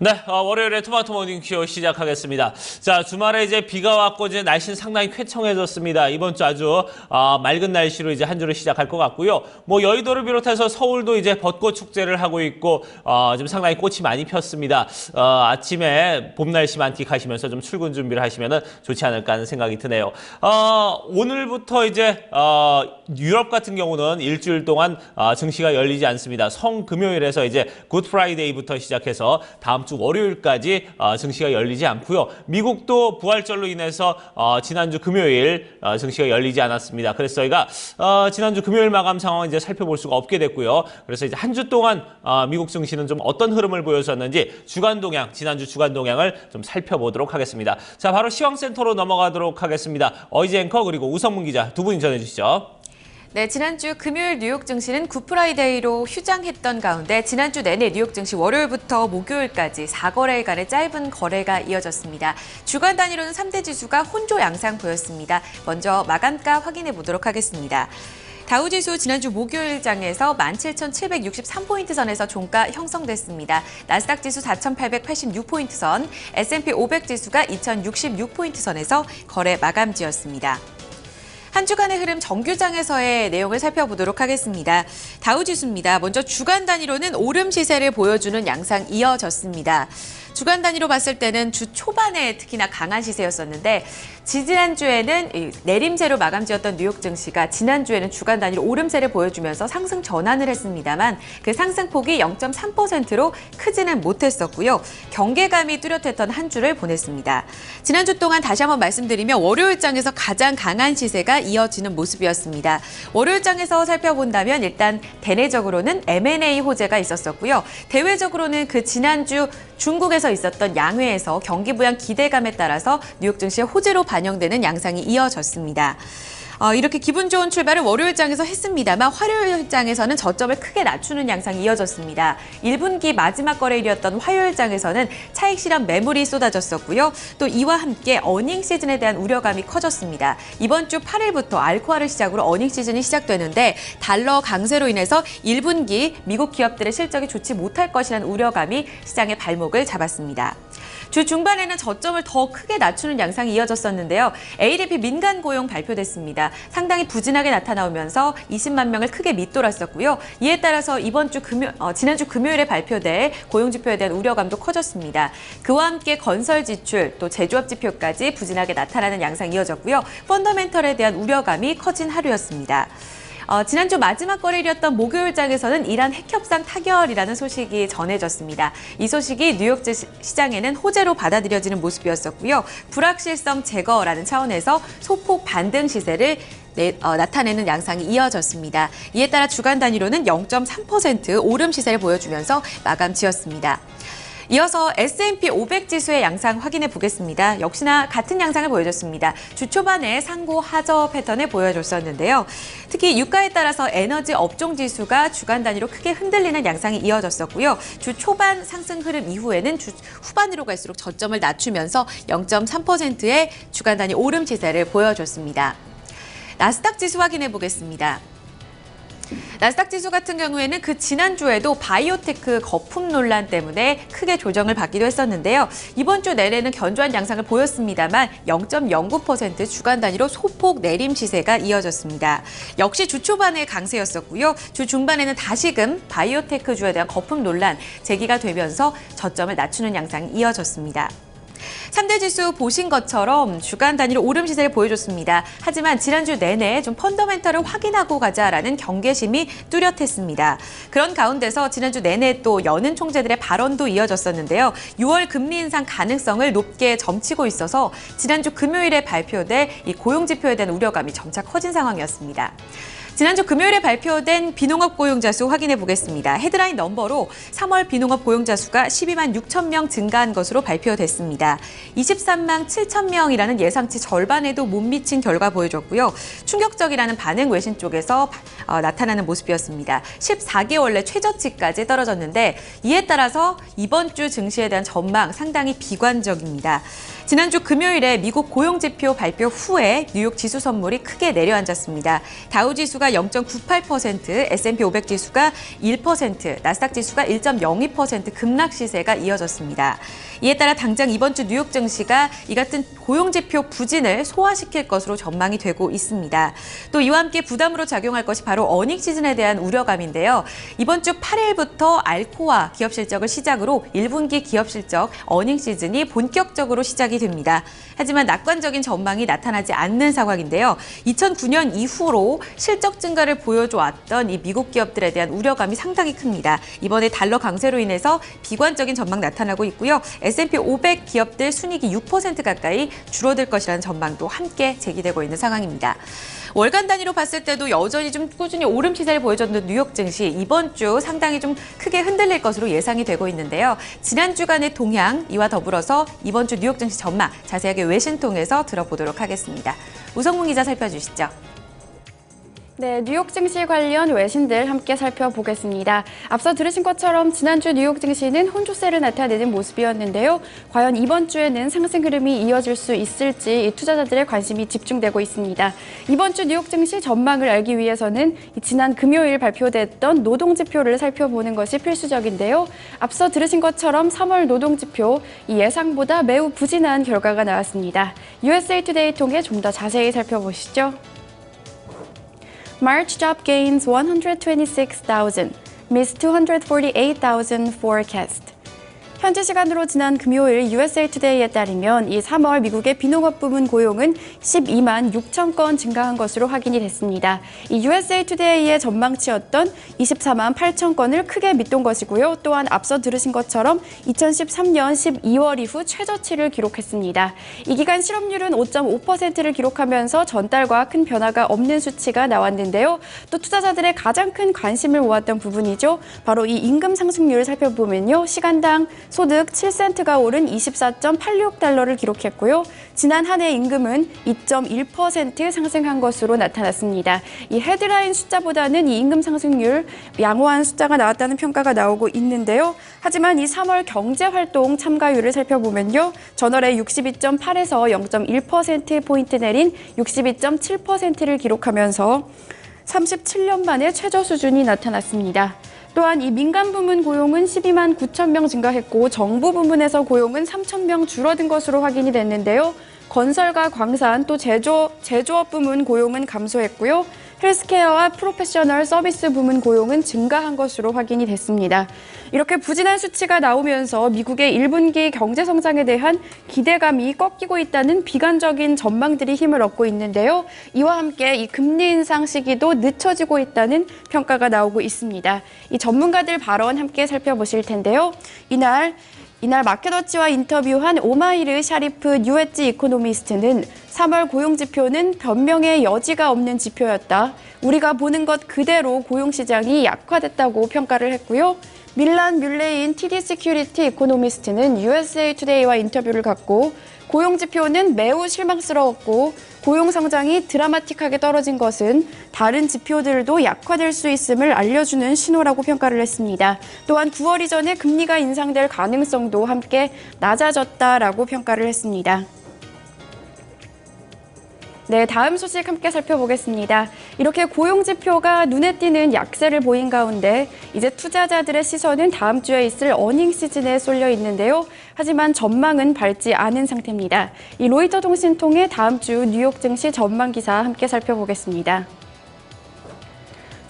네, 월요일에 토마토 모닝쇼 시작하겠습니다. 자, 주말에 이제 비가 왔고 이제 날씨는 상당히 쾌청해졌습니다. 이번 주 아주 맑은 날씨로 이제 한 주를 시작할 것 같고요. 뭐 여의도를 비롯해서 서울도 이제 벚꽃 축제를 하고 있고 지금 상당히 꽃이 많이 폈습니다. 아침에 봄 날씨 만끽하시면서 좀 출근 준비를 하시면은 좋지 않을까 하는 생각이 드네요. 오늘부터 이제 유럽 같은 경우는 일주일 동안 증시가 열리지 않습니다. 성금요일에서 이제 굿 프라이데이부터 시작해서 다음 주 월요일까지 증시가 열리지 않고요. 미국도 부활절로 인해서 지난주 금요일 증시가 열리지 않았습니다. 그래서 저희가 지난주 금요일 마감 상황을 이제 살펴볼 수가 없게 됐고요. 그래서 이제 한 주 동안 미국 증시는 좀 어떤 흐름을 보였었는지 주간 동향, 지난주 주간 동향을 좀 살펴보도록 하겠습니다. 자, 바로 시황센터로 넘어가도록 하겠습니다. 어이지 앵커 그리고 우성문 기자 두 분이 전해주시죠. 네, 지난주 금요일 뉴욕 증시는 굿프라이데이로 휴장했던 가운데 지난주 내내 뉴욕 증시 월요일부터 목요일까지 4거래일간의 짧은 거래가 이어졌습니다. 주간 단위로는 3대 지수가 혼조 양상 보였습니다. 먼저 마감가 확인해 보도록 하겠습니다. 다우지수 지난주 목요일장에서 17,763포인트 선에서 종가 형성됐습니다. 나스닥 지수 4,886포인트 선, S&P 500 지수가 2,066포인트 선에서 거래 마감지였습니다. 한 주간의 흐름 정규장에서의 내용을 살펴보도록 하겠습니다. 다우지수입니다. 먼저 주간 단위로는 오름 시세를 보여주는 양상 이어졌습니다. 주간 단위로 봤을 때는 주 초반에 특히나 강한 시세였었는데 지난주에는 내림세로 마감지었던 뉴욕 증시가 지난주에는 주간 단위로 오름세를 보여주면서 상승 전환을 했습니다만 그 상승폭이 0.3%로 크지는 못했었고요. 경계감이 뚜렷했던 한 주를 보냈습니다. 지난주 동안 다시 한번 말씀드리면 월요일장에서 가장 강한 시세가 이어지는 모습이었습니다. 월요일장에서 살펴본다면 일단 대내적으로는 M&A 호재가 있었었고요. 대외적으로는 그 지난주 중국에서 있었던 양회에서 경기 부양 기대감에 따라서 뉴욕 증시의 호재로 반영되는 양상이 이어졌습니다. 이렇게 기분 좋은 출발을 월요일장에서 했습니다만 화요일장에서는 저점을 크게 낮추는 양상이 이어졌습니다. 1분기 마지막 거래일이었던 화요일장에서는 차익 실현 매물이 쏟아졌었고요. 또 이와 함께 어닝 시즌에 대한 우려감이 커졌습니다. 이번 주 8일부터 알코아를 시작으로 어닝 시즌이 시작되는데 달러 강세로 인해서 1분기 미국 기업들의 실적이 좋지 못할 것이라는 우려감이 시장의 발목을 잡았습니다. 주 중반에는 저점을 더 크게 낮추는 양상이 이어졌었는데요. ADP 민간 고용 발표됐습니다. 상당히 부진하게 나타나오면서 20만 명을 크게 밑돌았었고요. 이에 따라서 지난주 금요일에 발표될 고용 지표에 대한 우려감도 커졌습니다. 그와 함께 건설 지출, 또 제조업 지표까지 부진하게 나타나는 양상이 이어졌고요. 펀더멘털에 대한 우려감이 커진 하루였습니다. 지난주 마지막 거래일이었던 목요일장에서는 이란 핵협상 타결이라는 소식이 전해졌습니다. 이 소식이 뉴욕 시장에는 호재로 받아들여지는 모습이었었고요. 불확실성 제거라는 차원에서 소폭 반등 시세를 나타내는 양상이 이어졌습니다. 이에 따라 주간 단위로는 0.3% 오름 시세를 보여주면서 마감 지었습니다. 이어서 S&P 500 지수의 양상 확인해 보겠습니다. 역시나 같은 양상을 보여줬습니다. 주 초반에 상고 하저 패턴을 보여줬었는데요. 특히 유가에 따라서 에너지 업종 지수가 주간 단위로 크게 흔들리는 양상이 이어졌었고요. 주 초반 상승 흐름 이후에는 주 후반으로 갈수록 저점을 낮추면서 0.3%의 주간 단위 오름 시세를 보여줬습니다. 나스닥 지수 확인해 보겠습니다. 나스닥 지수 같은 경우에는 그 지난주에도 바이오테크 거품 논란 때문에 크게 조정을 받기도 했었는데요. 이번 주 내내는 견조한 양상을 보였습니다만 0.09% 주간 단위로 소폭 내림 시세가 이어졌습니다. 역시 주 초반에 강세였었고요. 주 중반에는 다시금 바이오테크주에 대한 거품 논란 제기가 되면서 저점을 낮추는 양상이 이어졌습니다. 3대 지수 보신 것처럼 주간 단위로 오름 시세를 보여줬습니다. 하지만 지난주 내내 좀 펀더멘털을 확인하고 가자라는 경계심이 뚜렷했습니다. 그런 가운데서 지난주 내내 또 여는 총재들의 발언도 이어졌었는데요. 6월 금리 인상 가능성을 높게 점치고 있어서 지난주 금요일에 발표될 이 고용 지표에 대한 우려감이 점차 커진 상황이었습니다. 지난주 금요일에 발표된 비농업 고용자 수 확인해 보겠습니다. 헤드라인 넘버로 3월 비농업 고용자 수가 12만 6천 명 증가한 것으로 발표됐습니다. 23만 7천 명이라는 예상치 절반에도 못 미친 결과 보여줬고요. 충격적이라는 반응 외신 쪽에서 나타나는 모습이었습니다. 14개월 내 최저치까지 떨어졌는데 이에 따라서 이번 주 증시에 대한 전망 상당히 비관적입니다. 지난주 금요일에 미국 고용지표 발표 후에 뉴욕 지수 선물이 크게 내려앉았습니다. 다우지수가 0.98%, S&P 500 지수가 1%, 나스닥 지수가 1.02% 급락 시세가 이어졌습니다. 이에 따라 당장 이번 주 뉴욕 증시가 이 같은 고용지표 부진을 소화시킬 것으로 전망이 되고 있습니다. 또 이와 함께 부담으로 작용할 것이 바로 어닝 시즌에 대한 우려감인데요. 이번 주 8일부터 알코아 기업 실적을 시작으로 1분기 기업 실적 어닝 시즌이 본격적으로 시작이 됩니다. 하지만 낙관적인 전망이 나타나지 않는 상황인데요. 2009년 이후로 실적 증가를 보여줘왔던 이 미국 기업들에 대한 우려감이 상당히 큽니다. 이번에 달러 강세로 인해서 비관적인 전망 나타나고 있고요. S&P 500 기업들 순이익이 6% 가까이 줄어들 것이라는 전망도 함께 제기되고 있는 상황입니다. 월간 단위로 봤을 때도 여전히 좀 꾸준히 오름 시세를 보여줬던 뉴욕 증시 이번 주 상당히 좀 크게 흔들릴 것으로 예상이 되고 있는데요. 지난 주간의 동향 이와 더불어서 이번 주 뉴욕 증시 전망 자세하게 외신 통해서 들어보도록 하겠습니다. 우성문 기자 살펴주시죠. 네, 뉴욕 증시 관련 외신들 함께 살펴보겠습니다. 앞서 들으신 것처럼 지난주 뉴욕 증시는 혼조세를 나타내는 모습이었는데요. 과연 이번 주에는 상승 흐름이 이어질 수 있을지 투자자들의 관심이 집중되고 있습니다. 이번 주 뉴욕 증시 전망을 알기 위해서는 지난 금요일 발표됐던 노동지표를 살펴보는 것이 필수적인데요. 앞서 들으신 것처럼 3월 노동지표 이 예상보다 매우 부진한 결과가 나왔습니다. USA Today 통해 좀 더 자세히 살펴보시죠. March job gains 126,000, missed 248,000 forecast. 현지 시간으로 지난 금요일 USA Today에 따르면 이 3월 미국의 비농업 부문 고용은 12만 6천 건 증가한 것으로 확인이 됐습니다. 이 USA Today의 전망치였던 24만 8천 건을 크게 밑돈 것이고요. 또한 앞서 들으신 것처럼 2013년 12월 이후 최저치를 기록했습니다. 이 기간 실업률은 5.5%를 기록하면서 전달과 큰 변화가 없는 수치가 나왔는데요. 또 투자자들의 가장 큰 관심을 모았던 부분이죠. 바로 이 임금 상승률을 살펴보면요. 시간당 소득 7센트가 오른 24.86달러를 기록했고요. 지난 한 해 임금은 2.1% 상승한 것으로 나타났습니다. 이 헤드라인 숫자보다는 이 임금 상승률 양호한 숫자가 나왔다는 평가가 나오고 있는데요. 하지만 이 3월 경제활동 참가율을 살펴보면요. 전월에 62.8에서 0.1%포인트 내린 62.7%를 기록하면서 37년 만에 최저 수준이 나타났습니다. 또한 이 민간 부문 고용은 12만 9천 명 증가했고 정부 부문에서 고용은 3천 명 줄어든 것으로 확인이 됐는데요. 건설과 광산 또 제조업 부문 고용은 감소했고요. 헬스케어와 프로페셔널 서비스 부문 고용은 증가한 것으로 확인이 됐습니다. 이렇게 부진한 수치가 나오면서 미국의 1분기 경제 성장에 대한 기대감이 꺾이고 있다는 비관적인 전망들이 힘을 얻고 있는데요. 이와 함께 이 금리 인상 시기도 늦춰지고 있다는 평가가 나오고 있습니다. 이 전문가들 발언 함께 살펴보실 텐데요. 이날 마켓워치와 인터뷰한 오마이르 샤리프 뉴엣지 이코노미스트는 3월 고용지표는 변명의 여지가 없는 지표였다. 우리가 보는 것 그대로 고용시장이 약화됐다고 평가를 했고요. 밀란 뮬레인 TD 시큐리티 이코노미스트는 USA Today와 인터뷰를 갖고 고용지표는 매우 실망스러웠고 고용성장이 드라마틱하게 떨어진 것은 다른 지표들도 약화될 수 있음을 알려주는 신호라고 평가를 했습니다. 또한 9월 이전에 금리가 인상될 가능성도 함께 낮아졌다라고 평가를 했습니다. 네, 다음 소식 함께 살펴보겠습니다. 이렇게 고용지표가 눈에 띄는 약세를 보인 가운데 이제 투자자들의 시선은 다음 주에 있을 어닝 시즌에 쏠려 있는데요. 하지만 전망은 밝지 않은 상태입니다. 이 로이터 통신 통해 다음 주 뉴욕 증시 전망 기사 함께 살펴보겠습니다.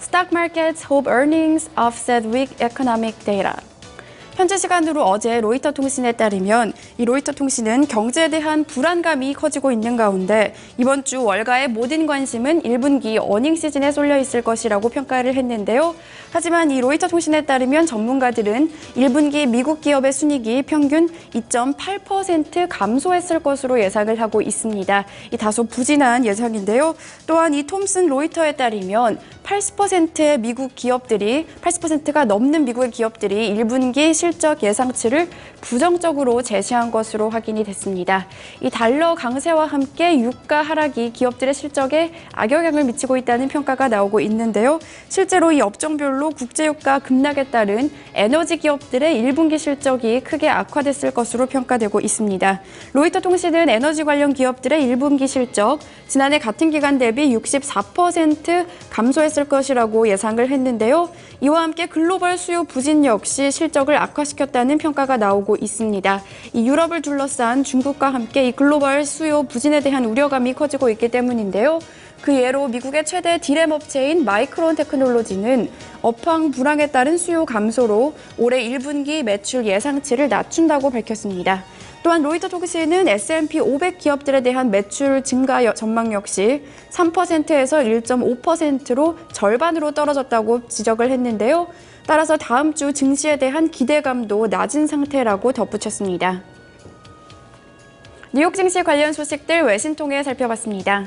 Stock markets hope earnings offset weak economic data. 현지 시간으로 어제 로이터 통신에 따르면 이 로이터 통신은 경제에 대한 불안감이 커지고 있는 가운데 이번 주 월가의 모든 관심은 1분기 어닝 시즌에 쏠려 있을 것이라고 평가를 했는데요. 하지만 이 로이터 통신에 따르면 전문가들은 1분기 미국 기업의 순이익이 평균 2.8% 감소했을 것으로 예상을 하고 있습니다. 이 다소 부진한 예상인데요. 또한 이 톰슨 로이터에 따르면 80%의 미국 기업들이 80%가 넘는 미국의 기업들이 1분기 실적 예상치를 부정적으로 제시한 것으로 확인이 됐습니다. 이 달러 강세와 함께 유가 하락이 기업들의 실적에 악영향을 미치고 있다는 평가가 나오고 있는데요. 실제로 이 업종별로 국제유가 급락에 따른 에너지 기업들의 1분기 실적이 크게 악화됐을 것으로 평가되고 있습니다. 로이터 통신은 에너지 관련 기업들의 1분기 실적, 지난해 같은 기간 대비 64% 감소했을 것이라고 예상을 했는데요. 이와 함께 글로벌 수요 부진 역시 실적을 악화시켰다는 평가가 나오고 있습니다. 이 유럽을 둘러싼 중국과 함께 이 글로벌 수요 부진에 대한 우려감이 커지고 있기 때문인데요. 그 예로 미국의 최대 디램 업체인 마이크론 테크놀로지는 업황 불황에 따른 수요 감소로 올해 1분기 매출 예상치를 낮춘다고 밝혔습니다. 또한 로이터 통신은 S&P 500 기업들에 대한 매출 증가 전망 역시 3%에서 1.5%로 절반으로 떨어졌다고 지적을 했는데요. 따라서 다음 주 증시에 대한 기대감도 낮은 상태라고 덧붙였습니다. 뉴욕 증시 관련 소식들 외신 통해 살펴봤습니다.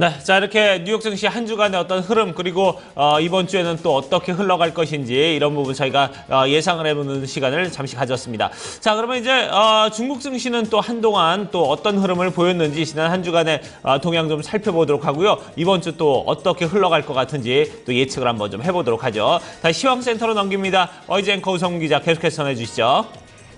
네, 자 이렇게 뉴욕 증시 한 주간의 어떤 흐름 그리고 이번 주에는 또 어떻게 흘러갈 것인지 이런 부분 저희가 예상을 해보는 시간을 잠시 가졌습니다. 자 그러면 이제 중국 증시는 또 한동안 또 어떤 흐름을 보였는지 지난 한 주간의 동향 좀 살펴보도록 하고요. 이번 주 또 어떻게 흘러갈 것 같은지 또 예측을 한번 좀 해보도록 하죠. 다시 시황센터로 넘깁니다. 어이즈 앵커 우성문 기자 계속해서 전해주시죠.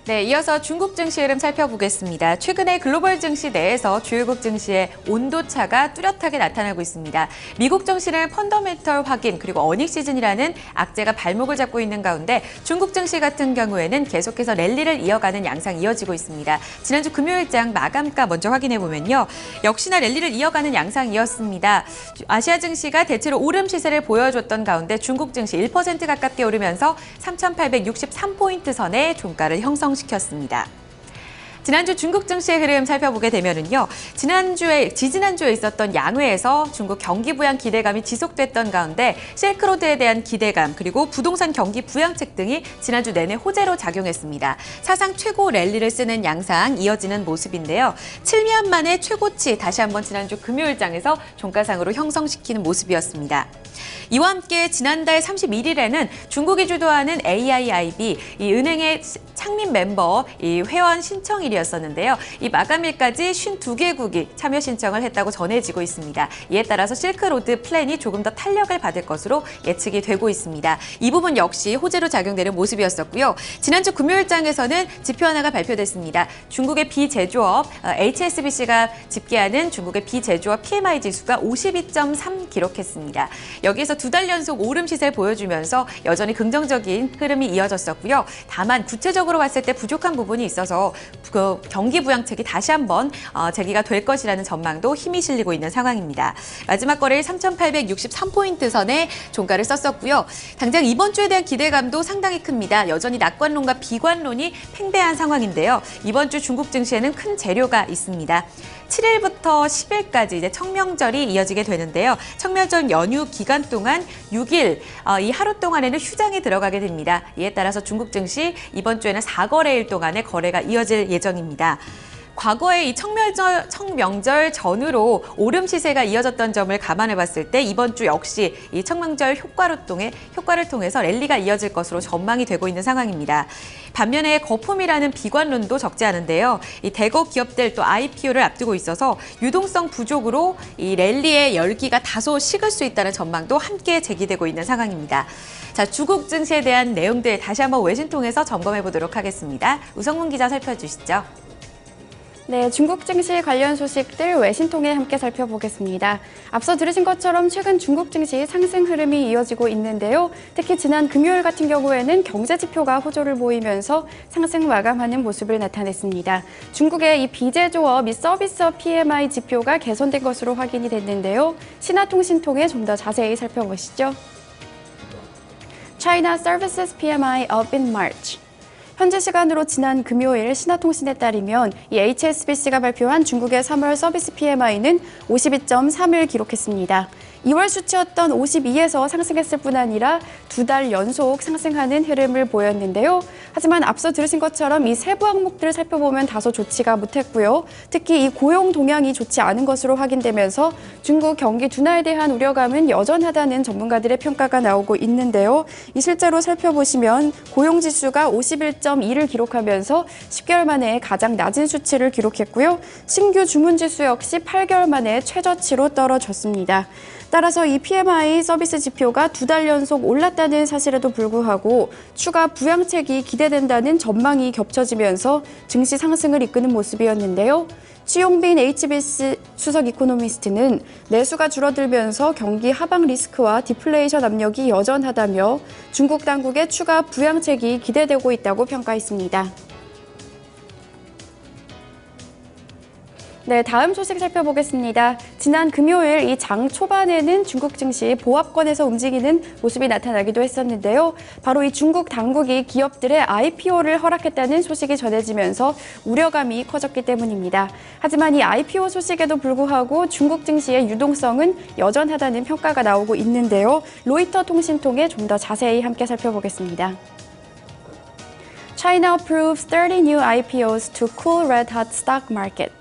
네, 이어서 중국 증시 흐름 살펴보겠습니다. 최근에 글로벌 증시 내에서 주요국 증시의 온도차가 뚜렷하게 나타나고 있습니다. 미국 증시는 펀더멘털 확인 그리고 어닝 시즌이라는 악재가 발목을 잡고 있는 가운데 중국 증시 같은 경우에는 계속해서 랠리를 이어가는 양상이 이어지고 있습니다. 지난주 금요일장 마감가 먼저 확인해 보면요. 역시나 랠리를 이어가는 양상이었습니다. 아시아 증시가 대체로 오름 시세를 보여줬던 가운데 중국 증시 1% 가깝게 오르면서 3,863포인트 선의 종가를 형성시켰습니다. 지난주 중국 증시의 흐름 살펴보게 되면은요. 지지난주에 있었던 양회에서 중국 경기 부양 기대감이 지속됐던 가운데 실크로드에 대한 기대감 그리고 부동산 경기 부양책 등이 지난주 내내 호재로 작용했습니다. 사상 최고 랠리를 쓰는 양상 이어지는 모습인데요. 7년 만에 최고치 다시 한번 지난주 금요일장에서 종가상으로 형성시키는 모습이었습니다. 이와 함께 지난달 31일에는 중국이 주도하는 AIIB, 이 은행의 창립 멤버 이 회원 신청일이었었는데요. 이 마감일까지 52개국이 참여 신청을 했다고 전해지고 있습니다. 이에 따라서 실크로드 플랜이 조금 더 탄력을 받을 것으로 예측이 되고 있습니다. 이 부분 역시 호재로 작용되는 모습이었었고요. 지난주 금요일장에서는 지표 하나가 발표됐습니다. 중국의 비제조업 HSBC가 집계하는 중국의 비제조업 PMI 지수가 52.3 기록했습니다. 여기에서 두 달 연속 오름 시세를 보여주면서 여전히 긍정적인 흐름이 이어졌었고요. 다만 구체적으로 봤을 때 부족한 부분이 있어서 그 경기 부양책이 다시 한번 제기가 될 것이라는 전망도 힘이 실리고 있는 상황입니다. 마지막 거래일 3,863포인트 선에 종가를 썼었고요. 당장 이번 주에 대한 기대감도 상당히 큽니다. 여전히 낙관론과 비관론이 팽배한 상황인데요. 이번 주 중국 증시에는 큰 재료가 있습니다. 7일부터 10일까지 이제 청명절이 이어지게 되는데요. 청명절 연휴 기간 동안 6일 이 하루 동안에는 휴장에 들어가게 됩니다. 이에 따라서 중국 증시 이번 주에는 4거래일 동안의 거래가 이어질 예정입니다. 과거에 이 청명절 전후로 오름 시세가 이어졌던 점을 감안해 봤을 때 이번 주 역시 이 청명절 효과를 통해서 랠리가 이어질 것으로 전망이 되고 있는 상황입니다. 반면에 거품이라는 비관론도 적지 않은데요. 이 대거 기업들 또 IPO를 앞두고 있어서 유동성 부족으로 이 랠리의 열기가 다소 식을 수 있다는 전망도 함께 제기되고 있는 상황입니다. 자, 중국 증시에 대한 내용들 다시 한번 외신 통해서 점검해 보도록 하겠습니다. 우성문 기자 살펴주시죠. 네, 중국 증시 관련 소식들 외신 통해 함께 살펴보겠습니다. 앞서 들으신 것처럼 최근 중국 증시 상승 흐름이 이어지고 있는데요. 특히 지난 금요일 같은 경우에는 경제 지표가 호조를 보이면서 상승 마감하는 모습을 나타냈습니다. 중국의 이 비제조업 및 서비스업 PMI 지표가 개선된 것으로 확인이 됐는데요. 신화통신 통해 좀 더 자세히 살펴보시죠. China Services PMI up in March. 현지 시간으로 지난 금요일 신화통신에 따르면 이 HSBC가 발표한 중국의 3월 서비스 PMI는 52.3을 기록했습니다. 2월 수치였던 52에서 상승했을 뿐 아니라 두 달 연속 상승하는 흐름을 보였는데요. 하지만 앞서 들으신 것처럼 이 세부 항목들을 살펴보면 다소 좋지가 못했고요. 특히 이 고용 동향이 좋지 않은 것으로 확인되면서 중국 경기 둔화에 대한 우려감은 여전하다는 전문가들의 평가가 나오고 있는데요. 이 실제로 살펴보시면 고용 지수가 51.2를 기록하면서 10개월 만에 가장 낮은 수치를 기록했고요. 신규 주문 지수 역시 8개월 만에 최저치로 떨어졌습니다. 따라서 이 PMI 서비스 지표가 2달 연속 올랐다는 사실에도 불구하고 추가 부양책이 기대된다는 전망이 겹쳐지면서 증시 상승을 이끄는 모습이었는데요. 취용빈 HBC 수석 이코노미스트는 내수가 줄어들면서 경기 하방 리스크와 디플레이션 압력이 여전하다며 중국 당국의 추가 부양책이 기대되고 있다고 평가했습니다. 네, 다음 소식 살펴보겠습니다. 지난 금요일 이 장 초반에는 중국 증시 보합권에서 움직이는 모습이 나타나기도 했었는데요. 바로 이 중국 당국이 기업들의 IPO를 허락했다는 소식이 전해지면서 우려감이 커졌기 때문입니다. 하지만 이 IPO 소식에도 불구하고 중국 증시의 유동성은 여전하다는 평가가 나오고 있는데요. 로이터 통신 통해 좀 더 자세히 함께 살펴보겠습니다. China approves 30 new IPOs to cool red hot stock market.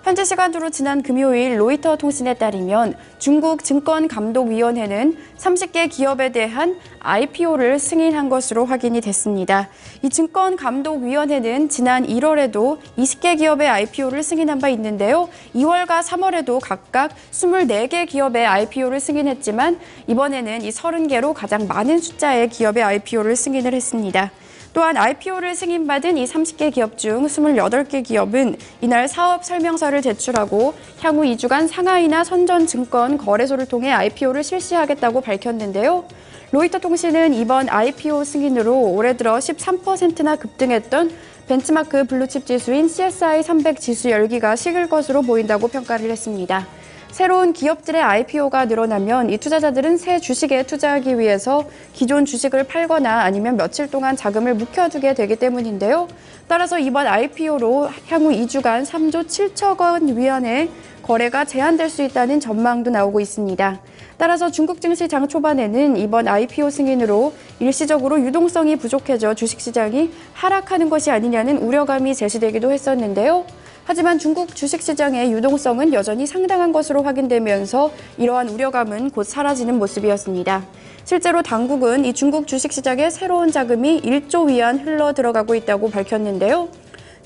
현지 시간으로 지난 금요일 로이터 통신에 따르면 중국 증권감독위원회는 30개 기업에 대한 IPO를 승인한 것으로 확인이 됐습니다. 이 증권감독위원회는 지난 1월에도 20개 기업의 IPO를 승인한 바 있는데요. 2월과 3월에도 각각 24개 기업의 IPO를 승인했지만 이번에는 이 30개로 가장 많은 숫자의 기업의 IPO를 승인을 했습니다. 또한 IPO를 승인받은 이 30개 기업 중 28개 기업은 이날 사업 설명서를 제출하고 향후 2주간 상하이나 선전증권 거래소를 통해 IPO를 실시하겠다고 밝혔는데요. 로이터 통신은 이번 IPO 승인으로 올해 들어 13%나 급등했던 벤치마크 블루칩 지수인 CSI 300 지수 열기가 식을 것으로 보인다고 평가를 했습니다. 새로운 기업들의 IPO가 늘어나면 이 투자자들은 새 주식에 투자하기 위해서 기존 주식을 팔거나 아니면 며칠 동안 자금을 묵혀두게 되기 때문인데요. 따라서 이번 IPO로 향후 2주간 3조 7천 원 위안의 거래가 제한될 수 있다는 전망도 나오고 있습니다. 따라서 중국 증시 장 초반에는 이번 IPO 승인으로 일시적으로 유동성이 부족해져 주식시장이 하락하는 것이 아니냐는 우려감이 제시되기도 했었는데요. 하지만 중국 주식시장의 유동성은 여전히 상당한 것으로 확인되면서 이러한 우려감은 곧 사라지는 모습이었습니다. 실제로 당국은 이 중국 주식시장에 새로운 자금이 1조 위안 흘러 들어가고 있다고 밝혔는데요.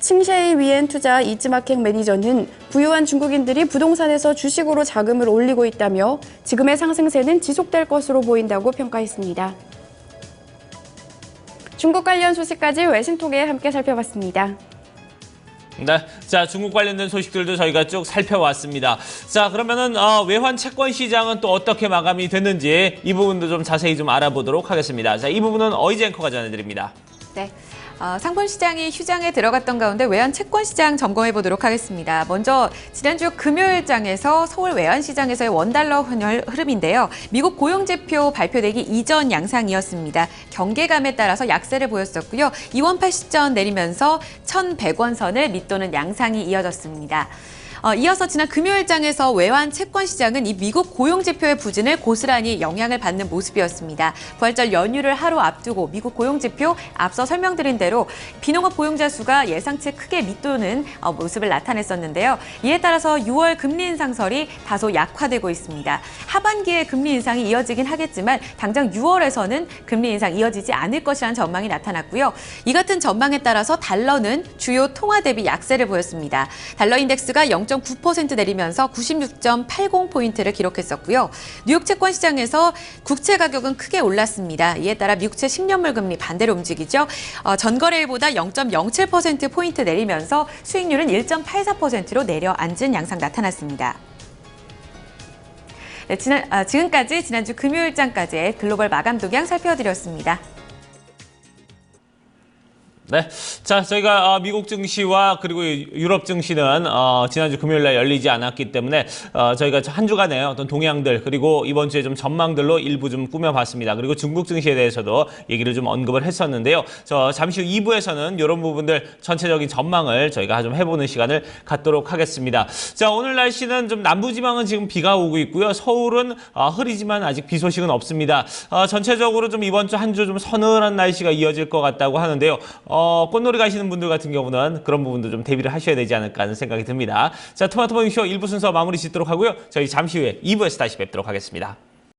칭셰이 위엔 투자 이즈마켓 매니저는 부유한 중국인들이 부동산에서 주식으로 자금을 올리고 있다며 지금의 상승세는 지속될 것으로 보인다고 평가했습니다. 중국 관련 소식까지 외신 통해 함께 살펴봤습니다. 네, 자 중국 관련된 소식들도 저희가 쭉 살펴왔습니다. 자 그러면은 외환 채권 시장은 또 어떻게 마감이 됐는지 이 부분도 좀 자세히 좀 알아보도록 하겠습니다. 자 이 부분은 어이지 앵커가 전해드립니다. 네. 상품 시장이 휴장에 들어갔던 가운데 외환 채권 시장 점검해 보도록 하겠습니다. 먼저 지난주 금요일장에서 서울 외환 시장에서의 원달러 환율 흐름인데요. 미국 고용지표 발표되기 이전 양상이었습니다. 경계감에 따라서 약세를 보였었고요. 2원80전 내리면서 1,100원 선을 밑도는 양상이 이어졌습니다. 이어서 지난 금요일장에서 외환 채권 시장은 이 미국 고용지표의 부진을 고스란히 영향을 받는 모습이었습니다. 부활절 연휴를 하루 앞두고 미국 고용지표 앞서 설명드린 대로 비농업 고용자 수가 예상치 크게 밑도는 모습을 나타냈었는데요. 이에 따라서 6월 금리 인상설이 다소 약화되고 있습니다. 하반기에 금리 인상이 이어지긴 하겠지만 당장 6월에서는 금리 인상 이어지지 않을 것이라는 전망이 나타났고요. 이 같은 전망에 따라서 달러는 주요 통화 대비 약세를 보였습니다. 달러 인덱스가 0.9% 내리면서 96.80포인트를 기록했었고요. 뉴욕 채권 시장에서 국채 가격은 크게 올랐습니다. 이에 따라 미국채 10년물 금리 반대로 움직이죠. 전거래일보다 0.07%포인트 내리면서 수익률은 1.84%로 내려앉은 양상 나타났습니다. 네, 지금까지 지난주 금요일장까지의 글로벌 마감 동향 살펴드렸습니다. 네. 자, 저희가 미국 증시와 그리고 유럽 증시는 지난주 금요일 날 열리지 않았기 때문에 저희가 한 주간의 어떤 동향들 그리고 이번 주에 좀 전망들로 일부 좀 꾸며봤습니다. 그리고 중국 증시에 대해서도 얘기를 좀 언급을 했었는데요. 잠시 후 2부에서는 이런 부분들 전체적인 전망을 저희가 좀 해보는 시간을 갖도록 하겠습니다. 자, 오늘 날씨는 좀 남부지방은 지금 비가 오고 있고요. 서울은 흐리지만 아직 비 소식은 없습니다. 전체적으로 좀 이번 주 한 주 좀 서늘한 날씨가 이어질 것 같다고 하는데요. 꽃놀이 가시는 분들 같은 경우는 그런 부분도 좀 대비를 하셔야 되지 않을까 하는 생각이 듭니다. 자, 토마토 모닝쇼 1부 순서 마무리 짓도록 하고요. 저희 잠시 후에 2부에서 다시 뵙도록 하겠습니다.